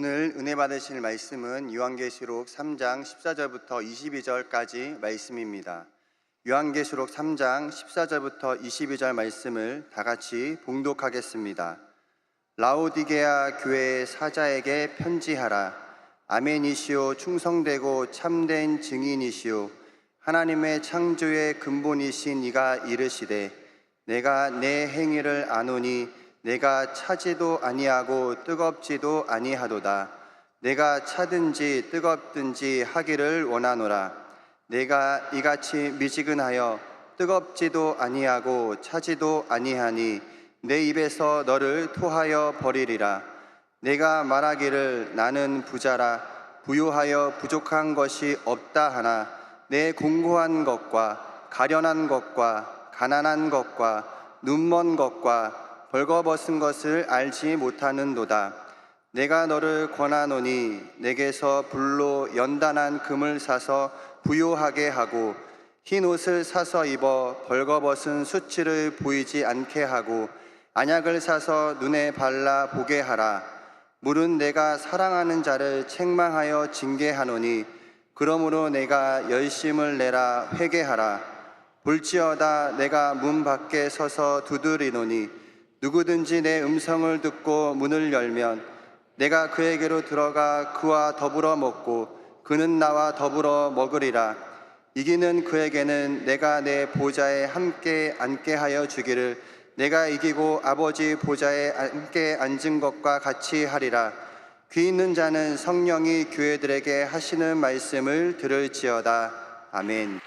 오늘 은혜 받으실 말씀은 요한계시록 3장 14절부터 22절까지 말씀입니다. 요한계시록 3장 14절부터 22절 말씀을 다 같이 봉독하겠습니다. 라오디게아 교회의 사자에게 편지하라. 아멘이시오, 충성되고 참된 증인이시오, 하나님의 창조의 근본이신 이가 이르시되, 내가 내 행위를 아노니 내가 차지도 아니하고 뜨겁지도 아니하도다. 내가 차든지 뜨겁든지 하기를 원하노라. 내가 이같이 미지근하여 뜨겁지도 아니하고 차지도 아니하니 내 입에서 너를 토하여 버리리라. 내가 말하기를 나는 부자라, 부유하여 부족한 것이 없다 하나 내 공고한 것과 가련한 것과 가난한 것과 눈먼 것과 벌거벗은 것을 알지 못하는도다. 내가 너를 권하노니 내게서 불로 연단한 금을 사서 부요하게 하고 흰 옷을 사서 입어 벌거벗은 수치를 보이지 않게 하고 안약을 사서 눈에 발라 보게 하라. 물은 내가 사랑하는 자를 책망하여 징계하노니 그러므로 내가 열심을 내라 회개하라. 볼지어다 내가 문 밖에 서서 두드리노니 누구든지 내 음성을 듣고 문을 열면 내가 그에게로 들어가 그와 더불어 먹고 그는 나와 더불어 먹으리라. 이기는 그에게는 내가 내 보좌에 함께 앉게 하여 주기를 내가 이기고 아버지 보좌에 함께 앉은 것과 같이 하리라. 귀 있는 자는 성령이 교회들에게 하시는 말씀을 들을지어다. 아멘.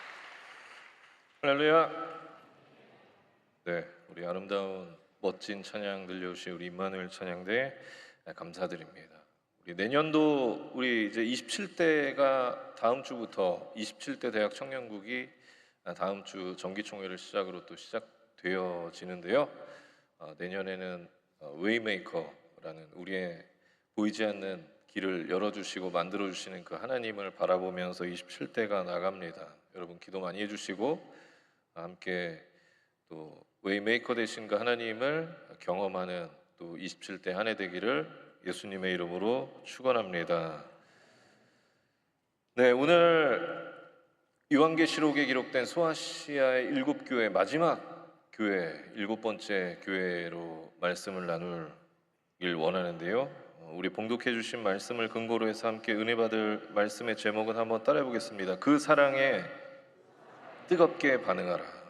할렐루야. 네, 우리 아름다운 멋진 찬양 들려주신 우리 임마누엘 찬양대 감사드립니다. 우리 내년도 우리 이제 27대가 다음 주부터 27대 대학 청년국이 다음 주 정기총회를 시작으로 또 시작되어지는데요. 내년에는 웨이메이커라는 우리의 보이지 않는 길을 열어주시고 만들어주시는 그 하나님을 바라보면서 27대가 나갑니다. 여러분 기도 많이 해주시고 함께 또 웨이메이커 되신 그 하나님을 경험하는 또 27대 한 해 되기를 예수님의 이름으로 축원합니다. 네, 오늘 요한계시록에 기록된 소아시아의 7교회 마지막 교회, 7번째 교회로 말씀을 나누길 원하는데요. 우리 봉독해 주신 말씀을 근거로 해서 함께 은혜 받을 말씀의 제목은 한번 따라해 보겠습니다. 그 사랑에 뜨겁게 반응하라.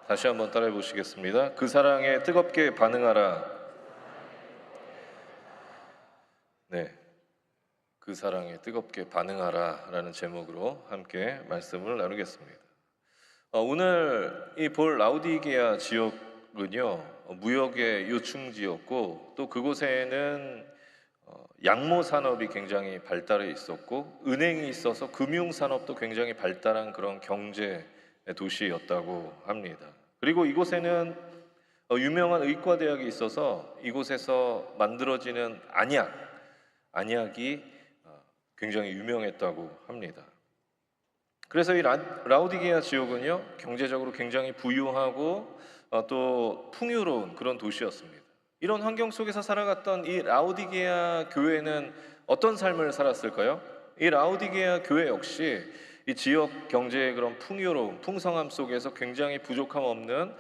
다시 한번 따라해 보시겠습니다. 그 사랑에 뜨겁게 반응하라. 네, 그 사랑에 뜨겁게 반응하라 라는 제목으로 함께 말씀을 나누겠습니다. 오늘 이 볼 라우디게아 지역은요, 무역의 요충지였고 또 그곳에는 양모 산업이 굉장히 발달해 있었고 은행이 있어서 금융 산업도 굉장히 발달한 그런 경제 도시였다고 합니다. 그리고 이곳에는 유명한 의과대학이 있어서 이곳에서 만들어지는 안약이 굉장히 유명했다고 합니다. 그래서 이 라우디게아 지역은요, 경제적으로 굉장히 부유하고 또 풍요로운 그런 도시였습니다. 이런 환경 속에서 살아갔던 이 라우디게아 교회는 어떤 삶을 살았을까요? 이 라우디게아 교회 역시 이 지역 경제의 그런 풍요로움, 풍성함 속에서 굉장히 부족함 없는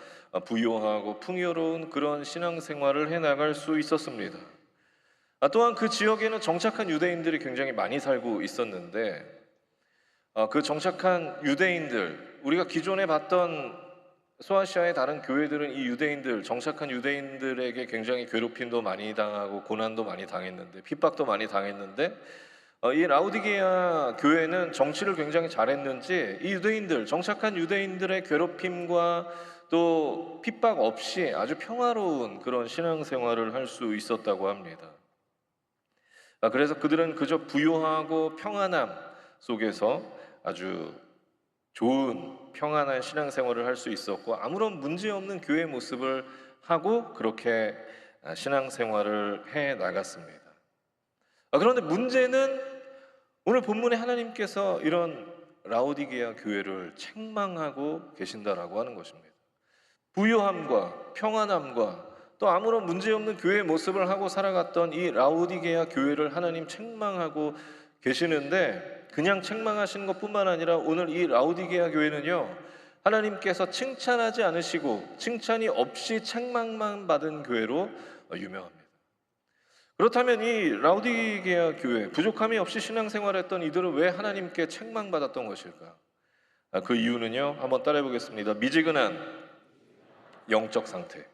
부유하고 풍요로운 그런 신앙생활을 해나갈 수 있었습니다. 또한 그 지역에는 정착한 유대인들이 굉장히 많이 살고 있었는데 그 정착한 유대인들, 우리가 기존에 봤던 소아시아의 다른 교회들은 이 유대인들, 정착한 유대인들에게 굉장히 괴롭힘도 많이 당하고 고난도 많이 당했는데, 핍박도 많이 당했는데 이 라우디게아 교회는 정치를 굉장히 잘했는지 이 유대인들, 정착한 유대인들의 괴롭힘과 또 핍박 없이 아주 평화로운 그런 신앙생활을 할 수 있었다고 합니다. 그래서 그들은 그저 부유하고 평안함 속에서 아주 좋은 평안한 신앙생활을 할 수 있었고 아무런 문제없는 교회 모습을 하고 그렇게 신앙생활을 해 나갔습니다. 그런데 문제는 오늘 본문에 하나님께서 이런 라우디게아 교회를 책망하고 계신다라고 하는 것입니다. 부유함과 평안함과 또 아무런 문제없는 교회의 모습을 하고 살아갔던 이 라오디게아 교회를 하나님 책망하고 계시는데, 그냥 책망하시는 것뿐만 아니라 오늘 이 라오디게아 교회는요, 하나님께서 칭찬하지 않으시고 칭찬이 없이 책망만 받은 교회로 유명합니다. 그렇다면 이 라오디게아 교회, 부족함이 없이 신앙생활했던 이들은 왜 하나님께 책망받았던 것일까? 그 이유는요, 한번 따라해 보겠습니다. 미지근한 영적 상태.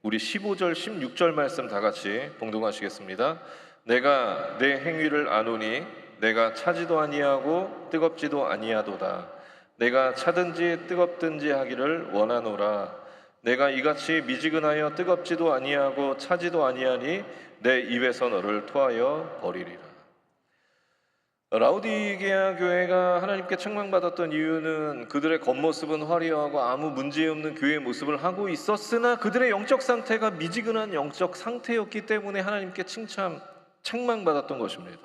우리 15절 16절 말씀 다 같이 봉독하시겠습니다. 내가 내 행위를 아노니 내가 차지도 아니하고 뜨겁지도 아니하도다. 내가 차든지 뜨겁든지 하기를 원하노라. 내가 이같이 미지근하여 뜨겁지도 아니하고 차지도 아니하니 내 입에서 너를 토하여 버리리라. 라오디게아 교회가 하나님께 책망받았던 이유는 그들의 겉모습은 화려하고 아무 문제없는 교회의 모습을 하고 있었으나 그들의 영적 상태가 미지근한 영적 상태였기 때문에 하나님께 책망받았던 것입니다.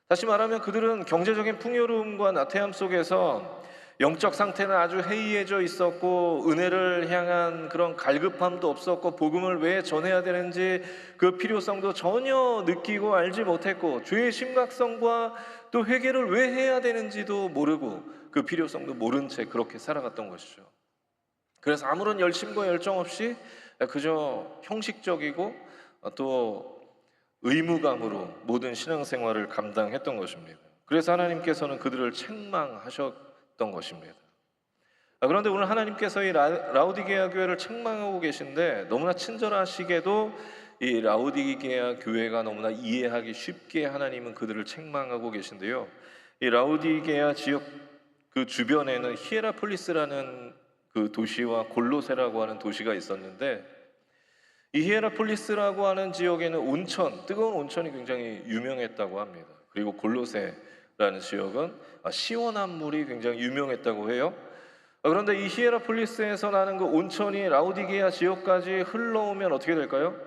다시 말하면 그들은 경제적인 풍요로움과 나태함 속에서 영적 상태는 아주 해이해져 있었고 은혜를 향한 그런 갈급함도 없었고 복음을 왜 전해야 되는지 그 필요성도 전혀 느끼고 알지 못했고 죄의 심각성과 또 회개를 왜 해야 되는지도 모르고 그 필요성도 모른 채 그렇게 살아갔던 것이죠. 그래서 아무런 열심과 열정 없이 그저 형식적이고 또 의무감으로 모든 신앙생활을 감당했던 것입니다. 그래서 하나님께서는 그들을 책망하셨던 것입니다. 그런데 오늘 하나님께서 이 라오디게아 교회를 책망하고 계신데, 너무나 친절하시게도 이 라오디게아 교회가 너무나 이해하기 쉽게 하나님은 그들을 책망하고 계신데요, 이 라오디게아 지역 그 주변에는 히에라폴리스라는 그 도시와 골로세라고 하는 도시가 있었는데, 이 히에라폴리스라고 하는 지역에는 온천, 뜨거운 온천이 굉장히 유명했다고 합니다. 그리고 골로세라는 지역은 시원한 물이 굉장히 유명했다고 해요. 그런데 이 히에라폴리스에서 나는 그 온천이 라오디게아 지역까지 흘러오면 어떻게 될까요?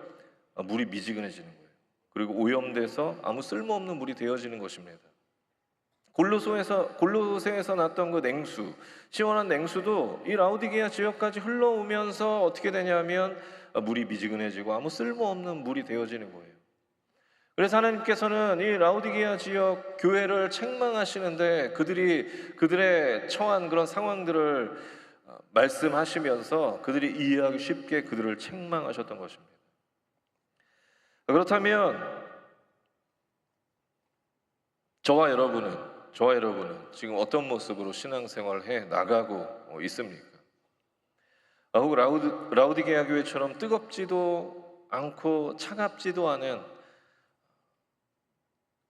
물이 미지근해지는 거예요. 그리고 오염돼서 아무 쓸모없는 물이 되어지는 것입니다. 골로새에서 났던 그 냉수, 시원한 냉수도 이 라오디게아 지역까지 흘러오면서 어떻게 되냐면 물이 미지근해지고 아무 쓸모없는 물이 되어지는 거예요. 그래서 하나님께서는 이 라오디게아 지역 교회를 책망하시는데, 그들의 처한 그런 상황들을 말씀하시면서 그들이 이해하기 쉽게 그들을 책망하셨던 것입니다. 그렇다면 저와 여러분은 지금 어떤 모습으로 신앙생활을 해 나가고 있습니까? 혹 라오디게아 교회처럼 뜨겁지도 않고 차갑지도 않은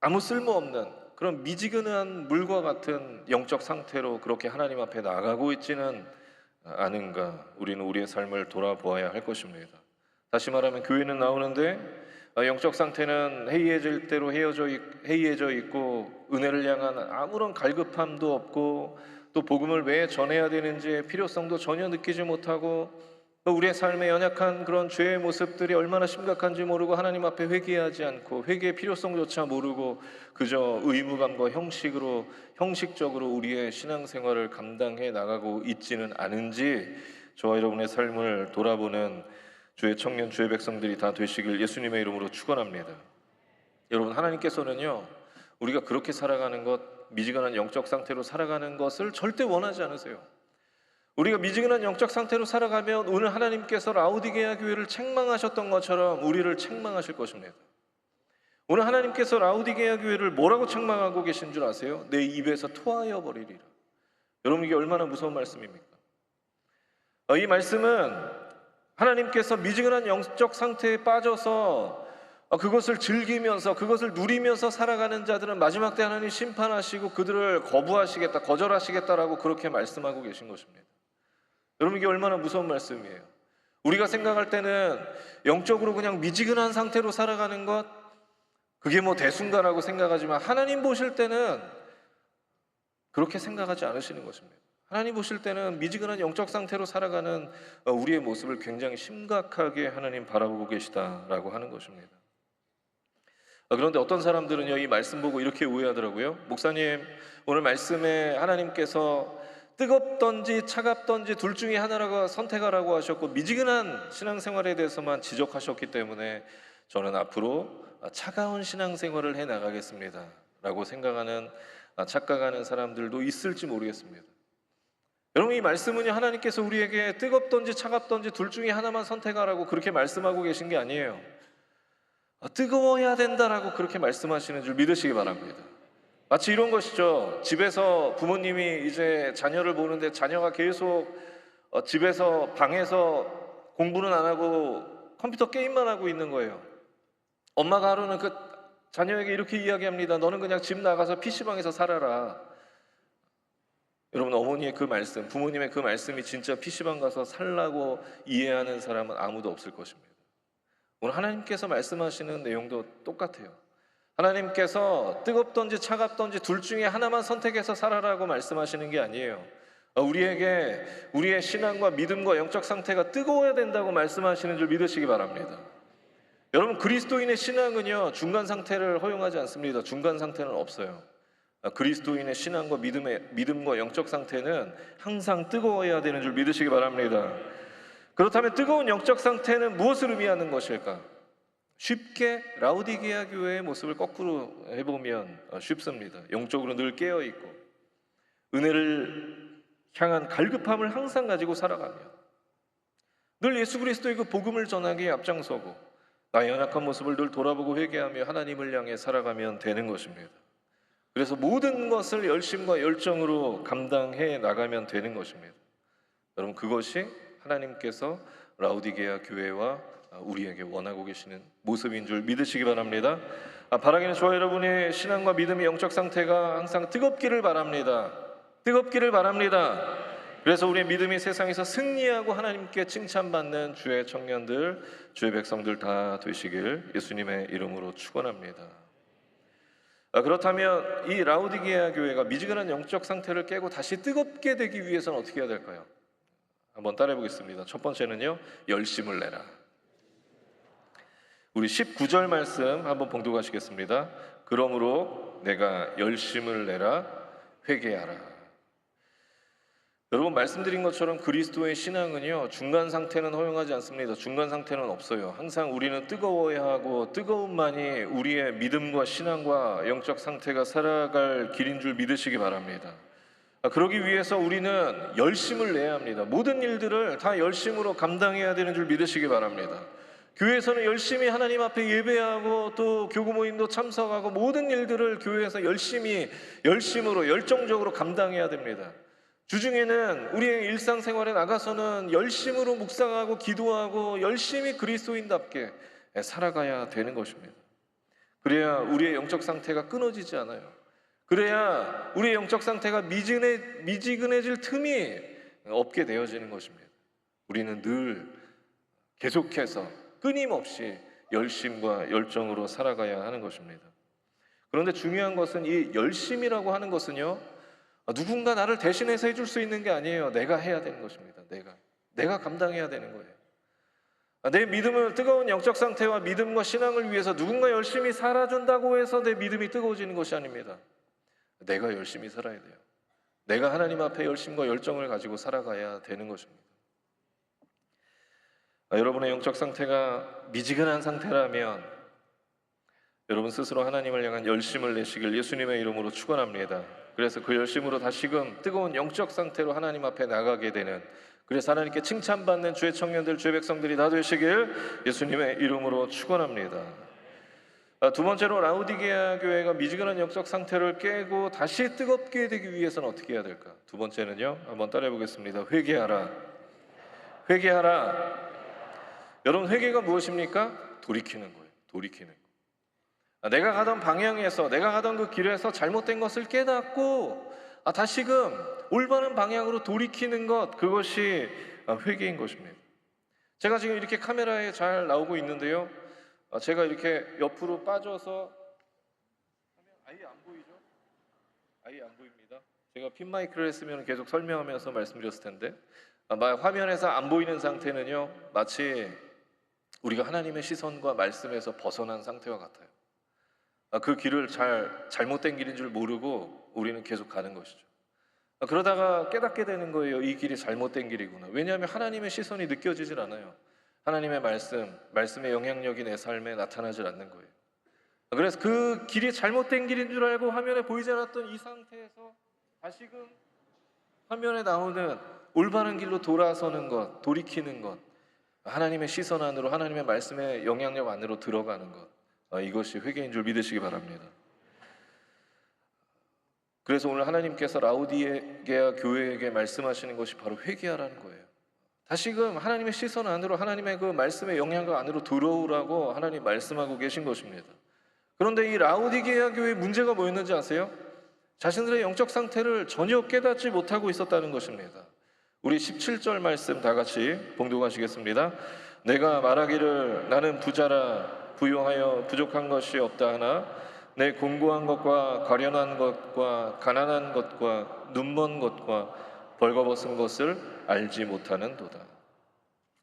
아무 쓸모없는 그런 미지근한 물과 같은 영적 상태로 그렇게 하나님 앞에 나가고 있지는 않은가? 우리는 우리의 삶을 돌아보아야 할 것입니다. 다시 말하면 교회는 나오는데 영적 상태는 해이해질 대로 해이해져 있고 은혜를 향한 아무런 갈급함도 없고 또 복음을 왜 전해야 되는지의 필요성도 전혀 느끼지 못하고 우리의 삶에 연약한 그런 죄의 모습들이 얼마나 심각한지 모르고 하나님 앞에 회개하지 않고 회개의 필요성조차 모르고 그저 의무감과 형식적으로 우리의 신앙생활을 감당해 나가고 있지는 않은지 저와 여러분의 삶을 돌아보는 주의 청년, 주의 백성들이 다 되시길 예수님의 이름으로 축원합니다. 여러분, 하나님께서는요, 우리가 그렇게 살아가는 것, 미지근한 영적 상태로 살아가는 것을 절대 원하지 않으세요. 우리가 미지근한 영적 상태로 살아가면 오늘 하나님께서 라오디게아 교회를 책망하셨던 것처럼 우리를 책망하실 것입니다. 오늘 하나님께서 라오디게아 교회를 뭐라고 책망하고 계신 줄 아세요? 내 입에서 토하여 버리리라. 여러분, 이게 얼마나 무서운 말씀입니까? 이 말씀은 하나님께서 미지근한 영적 상태에 빠져서 그것을 즐기면서 그것을 누리면서 살아가는 자들은 마지막 때 하나님 심판하시고 그들을 거절하시겠다라고 그렇게 말씀하고 계신 것입니다. 여러분, 이게 얼마나 무서운 말씀이에요. 우리가 생각할 때는 영적으로 그냥 미지근한 상태로 살아가는 것, 그게 뭐 대순가라고 생각하지만 하나님 보실 때는 그렇게 생각하지 않으시는 것입니다. 하나님 보실 때는 미지근한 영적 상태로 살아가는 우리의 모습을 굉장히 심각하게 하나님 바라보고 계시다라고 하는 것입니다. 그런데 어떤 사람들은요, 이 말씀 보고 이렇게 오해하더라고요. 목사님, 오늘 말씀에 하나님께서 뜨겁던지 차갑던지 둘 중에 하나라고 선택하라고 하셨고 미지근한 신앙생활에 대해서만 지적하셨기 때문에 저는 앞으로 차가운 신앙생활을 해 나가겠습니다 라고 생각하는 착각하는 사람들도 있을지 모르겠습니다. 여러분, 이 말씀은요, 하나님께서 우리에게 뜨겁던지 차갑던지 둘 중에 하나만 선택하라고 그렇게 말씀하고 계신 게 아니에요. 뜨거워야 된다라고 그렇게 말씀하시는 줄 믿으시기 바랍니다. 마치 이런 것이죠. 집에서 부모님이 이제 자녀를 보는데 자녀가 계속 집에서 방에서 공부는 안 하고 컴퓨터 게임만 하고 있는 거예요. 엄마가 하루는 그 자녀에게 이렇게 이야기합니다. 너는 그냥 집 나가서 PC방에서 살아라. 여러분, 어머니의 그 말씀, 부모님의 그 말씀이 진짜 PC방 가서 살라고 이해하는 사람은 아무도 없을 것입니다. 오늘 하나님께서 말씀하시는 내용도 똑같아요. 하나님께서 뜨겁던지 차갑던지 둘 중에 하나만 선택해서 살아라고 말씀하시는 게 아니에요. 우리에게 우리의 신앙과 믿음과 영적 상태가 뜨거워야 된다고 말씀하시는 줄 믿으시기 바랍니다. 여러분, 그리스도인의 신앙은요, 중간 상태를 허용하지 않습니다. 중간 상태는 없어요. 그리스도인의 신앙과 믿음과 영적 상태는 항상 뜨거워야 되는 줄 믿으시기 바랍니다. 그렇다면 뜨거운 영적 상태는 무엇을 의미하는 것일까? 쉽게 라오디게아 교회의 모습을 거꾸로 해보면 쉽습니다. 영적으로 늘 깨어있고 은혜를 향한 갈급함을 항상 가지고 살아가며 늘 예수 그리스도의 그 복음을 전하기에 앞장서고 나의 연약한 모습을 늘 돌아보고 회개하며 하나님을 향해 살아가면 되는 것입니다. 그래서 모든 것을 열심과 열정으로 감당해 나가면 되는 것입니다. 여러분, 그것이 하나님께서 라오디게아 교회와 우리에게 원하고 계시는 모습인 줄 믿으시기 바랍니다. 바라기는 저와 여러분의 신앙과 믿음의 영적 상태가 항상 뜨겁기를 바랍니다. 뜨겁기를 바랍니다. 그래서 우리의 믿음이 세상에서 승리하고 하나님께 칭찬받는 주의 청년들, 주의 백성들 다 되시길 예수님의 이름으로 축원합니다. 그렇다면 이 라오디게아 교회가 미지근한 영적 상태를 깨고 다시 뜨겁게 되기 위해서는 어떻게 해야 될까요? 한번 따라해 보겠습니다. 첫 번째는요, 열심을 내라. 우리 19절 말씀 한번 봉독하시겠습니다. 그러므로 내가 열심을 내라, 회개하라. 여러분, 말씀드린 것처럼 그리스도의 신앙은요, 중간 상태는 허용하지 않습니다. 중간 상태는 없어요. 항상 우리는 뜨거워야 하고 뜨거움만이 우리의 믿음과 신앙과 영적 상태가 살아갈 길인 줄 믿으시기 바랍니다. 그러기 위해서 우리는 열심을 내야 합니다. 모든 일들을 다 열심으로 감당해야 되는 줄 믿으시기 바랍니다. 교회에서는 열심히 하나님 앞에 예배하고 또 교구 모임도 참석하고 모든 일들을 교회에서 열심으로 열정적으로 감당해야 됩니다. 주중에는 우리의 일상생활에 나가서는 열심으로 묵상하고 기도하고 열심히 그리스도인답게 살아가야 되는 것입니다. 그래야 우리의 영적 상태가 끊어지지 않아요. 그래야 우리의 영적 상태가 미지근해질 틈이 없게 되어지는 것입니다. 우리는 늘 계속해서 끊임없이 열심과 열정으로 살아가야 하는 것입니다. 그런데 중요한 것은 이 열심이라고 하는 것은요, 누군가 나를 대신해서 해줄 수 있는 게 아니에요. 내가 해야 되는 것입니다. 내가 감당해야 되는 거예요. 내 믿음을, 뜨거운 영적 상태와 믿음과 신앙을 위해서 누군가 열심히 살아준다고 해서 내 믿음이 뜨거워지는 것이 아닙니다. 내가 열심히 살아야 돼요. 내가 하나님 앞에 열심과 열정을 가지고 살아가야 되는 것입니다. 여러분의 영적 상태가 미지근한 상태라면 여러분 스스로 하나님을 향한 열심을 내시길 예수님의 이름으로 축원합니다. 그래서 그 열심으로 다시금 뜨거운 영적 상태로 하나님 앞에 나가게 되는, 그래서 하나님께 칭찬받는 주의 청년들, 주의 백성들이 다 되시길 예수님의 이름으로 축원합니다. 두 번째로 라오디게아 교회가 미지근한 영적 상태를 깨고 다시 뜨겁게 되기 위해서는 어떻게 해야 될까? 두 번째는요, 한번 따라해 보겠습니다. 회개하라. 회개하라. 여러분, 회개가 무엇입니까? 돌이키는 거예요. 돌이키는 거. 내가 가던 방향에서, 내가 가던 그 길에서 잘못된 것을 깨닫고 다시금 올바른 방향으로 돌이키는 것, 그것이 회개인 것입니다. 제가 지금 이렇게 카메라에 잘 나오고 있는데요, 제가 이렇게 옆으로 빠져서 하면 아예 안 보이죠? 아예 안 보입니다. 제가 핀 마이크를 했으면 계속 설명하면서 말씀드렸을 텐데, 화면에서 안 보이는 상태는요, 마치 우리가 하나님의 시선과 말씀에서 벗어난 상태와 같아요. 그 길을 잘못된 길인 줄 모르고 우리는 계속 가는 것이죠. 그러다가 깨닫게 되는 거예요. 이 길이 잘못된 길이구나. 왜냐하면 하나님의 시선이 느껴지질 않아요. 하나님의 말씀의 영향력이 내 삶에 나타나질 않는 거예요. 그래서 그 길이 잘못된 길인 줄 알고 화면에 보이지 않았던 이 상태에서 다시금 화면에 나오는 올바른 길로 돌아서는 것, 돌이키는 것, 하나님의 시선 안으로, 하나님의 말씀의 영향력 안으로 들어가는 것, 이것이 회개인 줄 믿으시기 바랍니다. 그래서 오늘 하나님께서 라우디게아 교회에게 말씀하시는 것이 바로 회개하라는 거예요. 다시금 하나님의 시선 안으로, 하나님의 그 말씀의 영향력 안으로 들어오라고 하나님 말씀하고 계신 것입니다. 그런데 이 라우디게아 교회의 문제가 뭐였는지 아세요? 자신들의 영적 상태를 전혀 깨닫지 못하고 있었다는 것입니다. 우리 17절 말씀 다 같이 봉독하시겠습니다. 내가 말하기를 나는 부자라 부유하여 부족한 것이 없다 하나 내 공고한 것과 가련한 것과 가난한 것과 눈먼 것과 벌거벗은 것을 알지 못하는도다.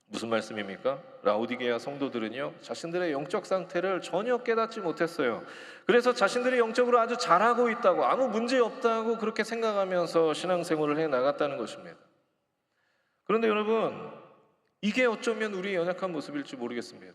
무슨 말씀입니까? 라우디게아 성도들은요, 자신들의 영적 상태를 전혀 깨닫지 못했어요. 그래서 자신들이 영적으로 아주 잘하고 있다고, 아무 문제 없다고 그렇게 생각하면서 신앙생활을 해 나갔다는 것입니다. 그런데 여러분, 이게 어쩌면 우리의 연약한 모습일지 모르겠습니다.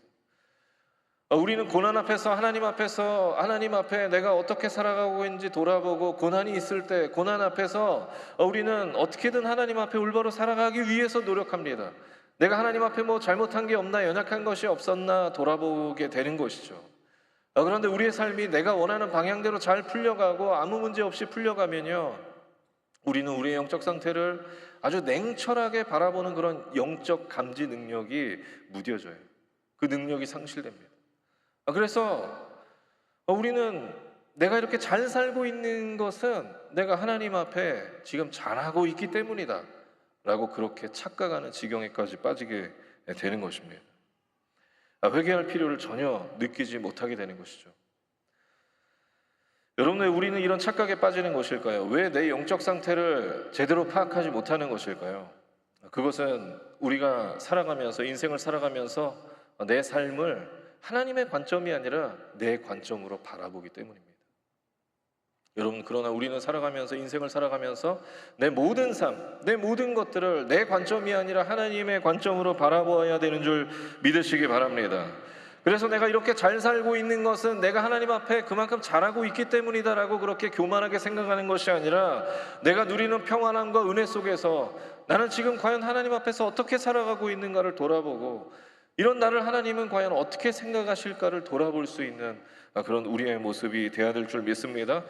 우리는 고난 앞에서 하나님 앞에 내가 어떻게 살아가고 있는지 돌아보고, 고난이 있을 때 고난 앞에서 우리는 어떻게든 하나님 앞에 올바로 살아가기 위해서 노력합니다. 내가 하나님 앞에 뭐 잘못한 게 없나, 연약한 것이 없었나 돌아보게 되는 것이죠. 그런데 우리의 삶이 내가 원하는 방향대로 잘 풀려가고 아무 문제 없이 풀려가면요, 우리는 우리의 영적 상태를 아주 냉철하게 바라보는 그런 영적 감지 능력이 무뎌져요. 그 능력이 상실됩니다. 그래서 우리는 내가 이렇게 잘 살고 있는 것은 내가 하나님 앞에 지금 잘하고 있기 때문이다 라고 그렇게 착각하는 지경에까지 빠지게 되는 것입니다. 회개할 필요를 전혀 느끼지 못하게 되는 것이죠. 여러분, 왜 우리는 이런 착각에 빠지는 것일까요? 왜 내 영적 상태를 제대로 파악하지 못하는 것일까요? 그것은 우리가 살아가면서, 인생을 살아가면서 내 삶을 하나님의 관점이 아니라 내 관점으로 바라보기 때문입니다. 여러분, 그러나 우리는 살아가면서, 인생을 살아가면서 내 모든 삶, 내 모든 것들을 내 관점이 아니라 하나님의 관점으로 바라보아야 되는 줄 믿으시기 바랍니다. 그래서 내가 이렇게 잘 살고 있는 것은 내가 하나님 앞에 그만큼 잘하고 있기 때문이다라고 그렇게 교만하게 생각하는 것이 아니라, 내가 누리는 평안함과 은혜 속에서 나는 지금 과연 하나님 앞에서 어떻게 살아가고 있는가를 돌아보고, 이런 나를 하나님은 과연 어떻게 생각하실까를 돌아볼 수 있는 그런 우리의 모습이 되어야 될 줄 믿습니다.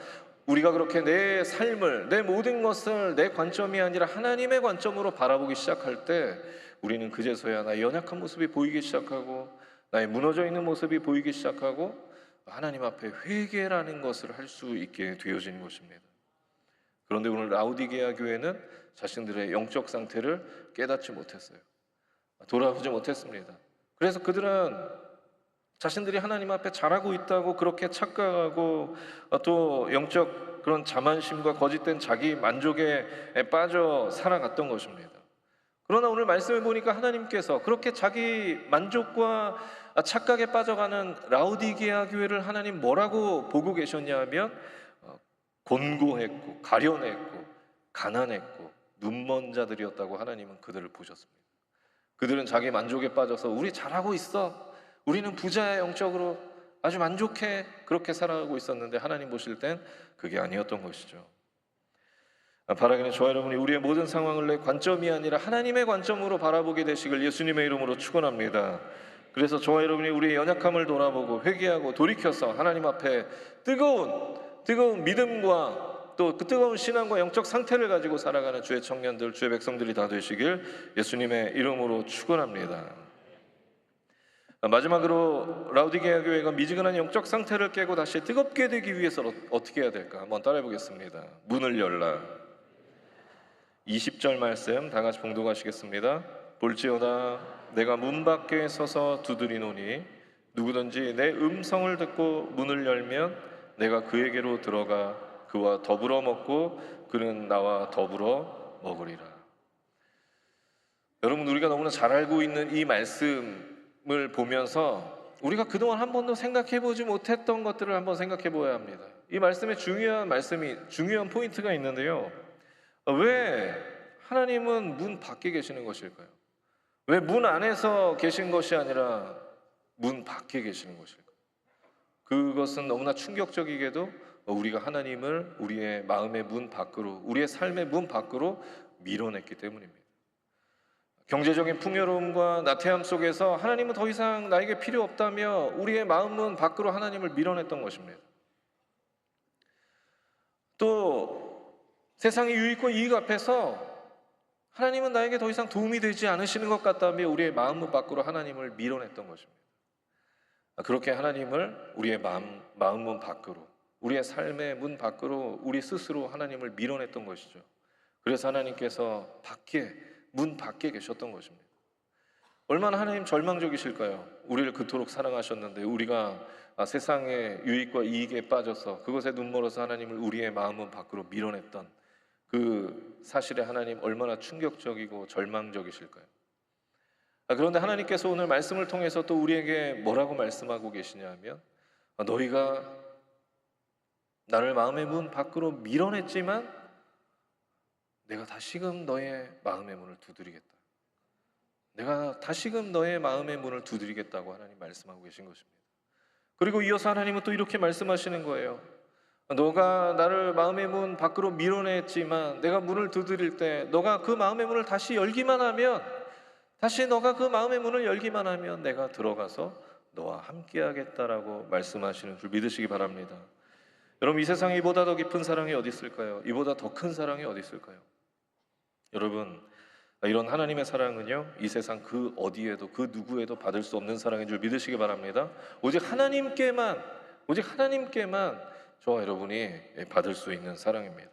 우리가 그렇게 내 삶을, 내 모든 것을 내 관점이 아니라 하나님의 관점으로 바라보기 시작할 때, 우리는 그제서야 나의 연약한 모습이 보이기 시작하고, 나의 무너져 있는 모습이 보이기 시작하고, 하나님 앞에 회개라는 것을 할 수 있게 되어지는 것입니다. 그런데 오늘 라우디게아 교회는 자신들의 영적 상태를 깨닫지 못했어요. 돌아보지 못했습니다. 그래서 그들은 자신들이 하나님 앞에 잘하고 있다고 그렇게 착각하고, 또 영적 그런 자만심과 거짓된 자기 만족에 빠져 살아갔던 것입니다. 그러나 오늘 말씀을 보니까 하나님께서 그렇게 자기 만족과 착각에 빠져가는 라우디게아 교회를 하나님 뭐라고 보고 계셨냐 하면, 곤고했고 가련했고 가난했고 눈먼 자들이었다고 하나님은 그들을 보셨습니다. 그들은 자기 만족에 빠져서 우리 잘하고 있어, 우리는 부자야, 영적으로 아주 만족해, 그렇게 살아가고 있었는데 하나님 보실 땐 그게 아니었던 것이죠. 바라기는 저와 여러분이 우리의 모든 상황을 내 관점이 아니라 하나님의 관점으로 바라보게 되시길 예수님의 이름으로 축원합니다. 그래서 저와 여러분이 우리의 연약함을 돌아보고 회개하고 돌이켜서 하나님 앞에 뜨거운 믿음과 또 그 뜨거운 신앙과 영적 상태를 가지고 살아가는 주의 청년들, 주의 백성들이 다 되시길 예수님의 이름으로 축원합니다. 마지막으로 라우디게아 교회가 미지근한 영적 상태를 깨고 다시 뜨겁게 되기 위해서 어떻게 해야 될까? 한번 따라해 보겠습니다. 문을 열라. 20절 말씀 다 같이 봉독하시겠습니다. 볼지어다 내가 문 밖에 서서 두드리노니 누구든지 내 음성을 듣고 문을 열면 내가 그에게로 들어가 그와 더불어 먹고 그는 나와 더불어 먹으리라. 여러분, 우리가 너무나 잘 알고 있는 이 말씀을 보면서 우리가 그동안 한 번도 생각해보지 못했던 것들을 한번 생각해 보아야 합니다. 이 말씀에 중요한 포인트가 있는데요, 왜 하나님은 문 밖에 계시는 것일까요? 왜 문 안에서 계신 것이 아니라 문 밖에 계시는 것일까요? 그것은 너무나 충격적이게도 우리가 하나님을 우리의 마음의 문 밖으로, 우리의 삶의 문 밖으로 밀어냈기 때문입니다. 경제적인 풍요로움과 나태함 속에서 하나님은 더 이상 나에게 필요 없다며 우리의 마음문 밖으로 하나님을 밀어냈던 것입니다. 또 세상의 유익과 이익 앞에서 하나님은 나에게 더 이상 도움이 되지 않으시는 것 같다며 우리의 마음문 밖으로 하나님을 밀어냈던 것입니다. 그렇게 하나님을 우리의 마음문 밖으로, 우리의 삶의 문 밖으로 우리 스스로 하나님을 밀어냈던 것이죠. 그래서 하나님께서 문 밖에 계셨던 것입니다. 얼마나 하나님 절망적이실까요? 우리를 그토록 사랑하셨는데 우리가 세상의 유익과 이익에 빠져서 그것에 눈멀어서 하나님을 우리의 마음은 밖으로 밀어냈던 그 사실에 하나님 얼마나 충격적이고 절망적이실까요? 그런데 하나님께서 오늘 말씀을 통해서 또 우리에게 뭐라고 말씀하고 계시냐면, 너희가 나를 마음의 문 밖으로 밀어냈지만 내가 다시금 너의 마음의 문을 두드리겠다. 내가 다시금 너의 마음의 문을 두드리겠다고 하나님 말씀하고 계신 것입니다. 그리고 이어서 하나님은 또 이렇게 말씀하시는 거예요. 너가 나를 마음의 문 밖으로 밀어냈지만 내가 문을 두드릴 때 너가 그 마음의 문을 다시 열기만 하면, 너가 그 마음의 문을 열기만 하면 내가 들어가서 너와 함께 하겠다라고 말씀하시는 줄 믿으시기 바랍니다. 여러분, 이 세상에 이보다 더 깊은 사랑이 어디 있을까요? 이보다 더 큰 사랑이 어디 있을까요? 여러분, 이런 하나님의 사랑은요, 이 세상 그 어디에도 그 누구에도 받을 수 없는 사랑인 줄 믿으시기 바랍니다. 오직 하나님께만 저와 여러분이 받을 수 있는 사랑입니다.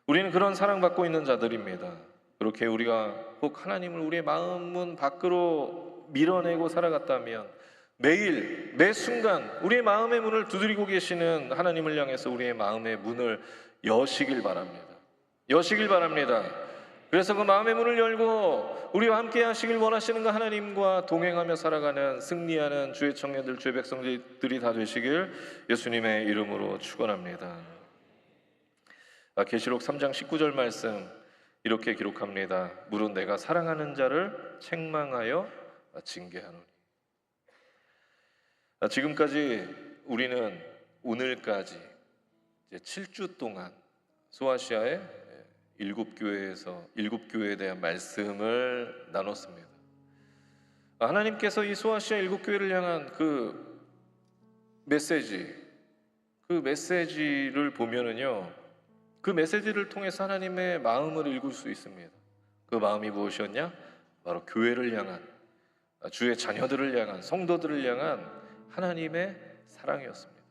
우리는 그런 사랑받고 있는 자들입니다. 그렇게 우리가 꼭 하나님을 우리의 마음문 밖으로 밀어내고 살아갔다면 매일 매 순간 우리의 마음의 문을 두드리고 계시는 하나님을 향해서 우리의 마음의 문을 여시길 바랍니다. 그래서 그 마음의 문을 열고 우리와 함께 하시길 원하시는 그 하나님과 동행하며 살아가는 승리하는 주의 청년들, 주의 백성들이 다 되시길 예수님의 이름으로 축원합니다. 계시록 3장 19절 말씀 이렇게 기록합니다. 물은 내가 사랑하는 자를 책망하여 징계하노니. 지금까지 우리는 오늘까지 이제 7주 동안 소아시아의 7교회에 대한 말씀을 나눴습니다. 하나님께서 이 소아시아 7교회를 향한 그 메시지를 보면은요, 그 메시지를 통해서 하나님의 마음을 읽을 수 있습니다. 그 마음이 무엇이었냐? 바로 교회를 향한, 주의 자녀들을 향한, 성도들을 향한 하나님의 사랑이었습니다.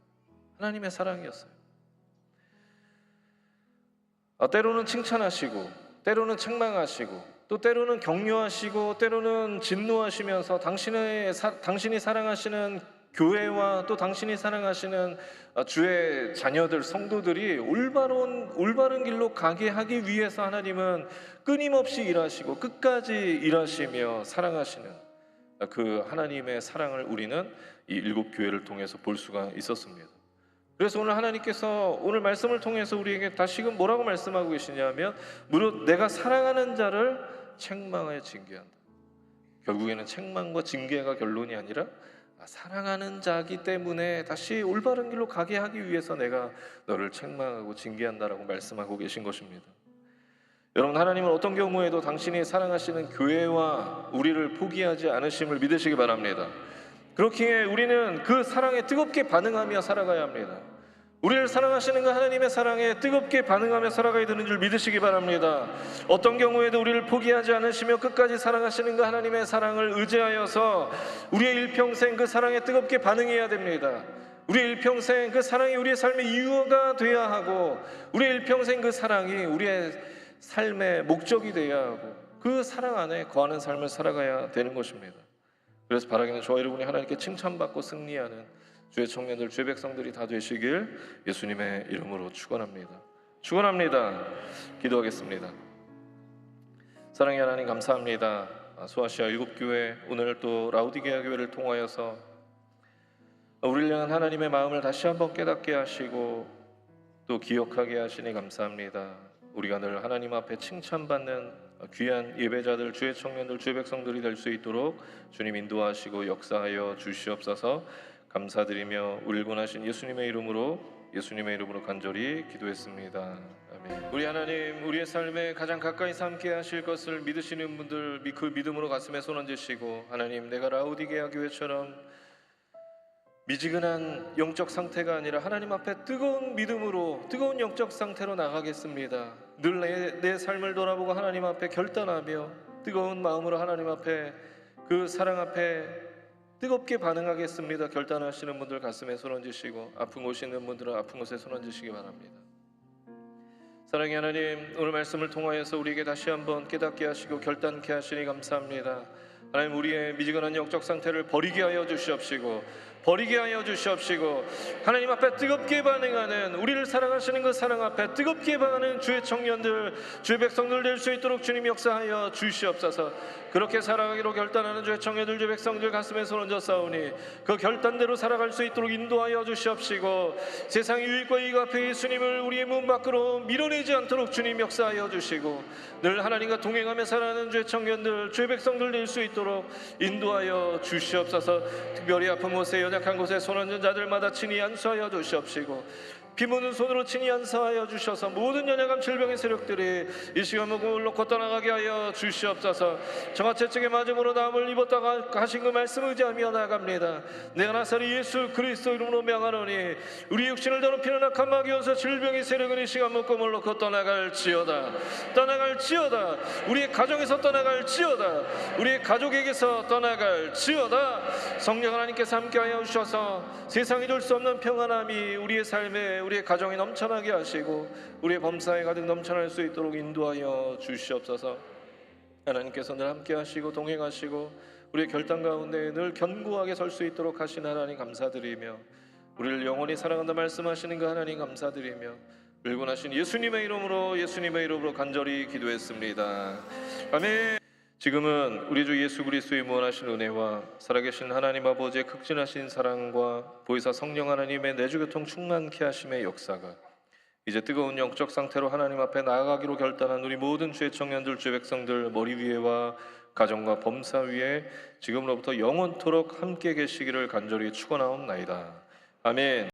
때로는 칭찬하시고, 때로는 책망하시고, 또 때로는 격려하시고, 때로는 진노하시면서 당신이 사랑하시는 교회와 또 당신이 사랑하시는 주의 자녀들, 성도들이 올바른 길로 가게 하기 위해서 하나님은 끊임없이 일하시고 끝까지 일하시며 사랑하시는 그 하나님의 사랑을 우리는 이 7교회를 통해서 볼 수가 있었습니다. 그래서 오늘 하나님께서 오늘 말씀을 통해서 우리에게 다시금 뭐라고 말씀하고 계시냐면, 무릇 내가 사랑하는 자를 책망하여 징계한다. 결국에는 책망과 징계가 결론이 아니라 사랑하는 자기 때문에 다시 올바른 길로 가게 하기 위해서 내가 너를 책망하고 징계한다라고 말씀하고 계신 것입니다. 여러분, 하나님은 어떤 경우에도 당신이 사랑하시는 교회와 우리를 포기하지 않으심을 믿으시기 바랍니다. 그렇기에 우리는 그 사랑에 뜨겁게 반응하며 살아가야 합니다. 우리를 사랑하시는 그 하나님의 사랑에 뜨겁게 반응하며 살아가야 되는 줄 믿으시기 바랍니다. 어떤 경우에도 우리를 포기하지 않으시며 끝까지 사랑하시는 그 하나님의 사랑을 의지하여서 우리의 일평생 그 사랑에 뜨겁게 반응해야 됩니다. 우리의 일평생 그 사랑이 우리의 삶의 이유가 되어야 하고, 우리의 일평생 그 사랑이 우리의 삶의 목적이 되어야 하고, 그 사랑 안에 거하는 삶을 살아가야 되는 것입니다. 그래서 바라기는 저와 여러분이 하나님께 칭찬받고 승리하는 주의 청년들, 주의 백성들이 다 되시길 예수님의 이름으로 축원합니다. 기도하겠습니다. 사랑의 하나님, 감사합니다. 소아시아 7교회, 오늘 또 라우디게아 교회를 통하여서 우리를 향한 하나님의 마음을 다시 한번 깨닫게 하시고 또 기억하게 하시니 감사합니다. 우리가 늘 하나님 앞에 칭찬받는 귀한 예배자들, 주의 청년들, 주의 백성들이 될 수 있도록 주님 인도하시고 역사하여 주시옵소서. 감사드리며 우리를 구원하신 예수님의 이름으로 간절히 기도했습니다. 아멘. 우리 하나님, 우리의 삶에 가장 가까이서 함께 하실 것을 믿으시는 분들 그 믿음으로 가슴에 손 얹으시고, 하나님, 내가 라우디게아 교회처럼 미지근한 영적 상태가 아니라 하나님 앞에 뜨거운 믿음으로, 뜨거운 영적 상태로 나가겠습니다. 늘 내 삶을 돌아보고 하나님 앞에 결단하며 뜨거운 마음으로 하나님 앞에, 그 사랑 앞에 뜨겁게 반응하겠습니다. 결단하시는 분들 가슴에 손 얹으시고, 아픈 곳이 있는 분들은 아픈 곳에 손 얹으시기 바랍니다. 사랑의 하나님, 오늘 말씀을 통하여서 우리에게 다시 한번 깨닫게 하시고 결단케 하시니 감사합니다. 하나님, 우리의 미지근한 영적 상태를 버리게 하여 주시옵시고, 하나님 앞에 뜨겁게 반응하는, 우리를 사랑하시는 그 사랑 앞에 뜨겁게 반응하는 주의 청년들, 주의 백성들 될 수 있도록 주님 역사하여 주시옵소서. 그렇게 살아가기로 결단하는 주의 청년들, 주의 백성들 가슴에 손 얹어 싸우니 그 결단대로 살아갈 수 있도록 인도하여 주시옵시고, 세상 유익과 이익 앞에 예수님을 우리의 문 밖으로 밀어내지 않도록 주님 역사하여 주시고, 늘 하나님과 동행하며 살아가는 주의 청년들, 주의 백성들 될 수 있도록 인도하여 주시옵소서. 특별히 아픈 곳에, 연약한 곳에 손 얹은 자들마다 친히 안수하여 주시옵시고, 피 묻은 손으로 친히 안수하여 주셔서 모든 연약함 질병의 세력들이 이 시간 목을 놓고 떠나가게 하여 주시옵소서. 저가 채찍에 맞음으로 나음을 입었다가 하신 그 말씀 의지하며 나아갑니다. 내가 나사렛 예수 그리스도 이름으로 명하노니 우리 육신을 더럽히는 악한 마귀여서 질병의 세력은 이 시간 목을 놓고 떠나갈지어다. 우리의 가정에서 떠나갈지어다. 우리의 가족에게서 떠나갈지어다. 성령 하나님께서 함께하여 주셔서 세상이 줄 수 없는 평안함이 우리의 삶에, 우리의 가정에 넘쳐나게 하시고 우리의 범사에 가득 넘쳐날 수 있도록 인도하여 주시옵소서. 하나님께서 늘 함께 하시고 동행하시고 우리의 결단 가운데 늘 견고하게 설 수 있도록 하신 하나님 감사드리며, 우리를 영원히 사랑한다 말씀하시는 그 하나님 감사드리며, 일군하신 예수님의 이름으로 간절히 기도했습니다. 아멘. 지금은 우리 주 예수 그리스도의 무한하신 은혜와 살아계신 하나님 아버지의 극진하신 사랑과 보혜사 성령 하나님의 내주교통 충만케 하심의 역사가 이제 뜨거운 영적 상태로 하나님 앞에 나아가기로 결단한 우리 모든 주의 청년들, 주의 백성들 머리 위에와 가정과 범사 위에 지금으로부터 영원토록 함께 계시기를 간절히 축원하옵나이다. 아멘.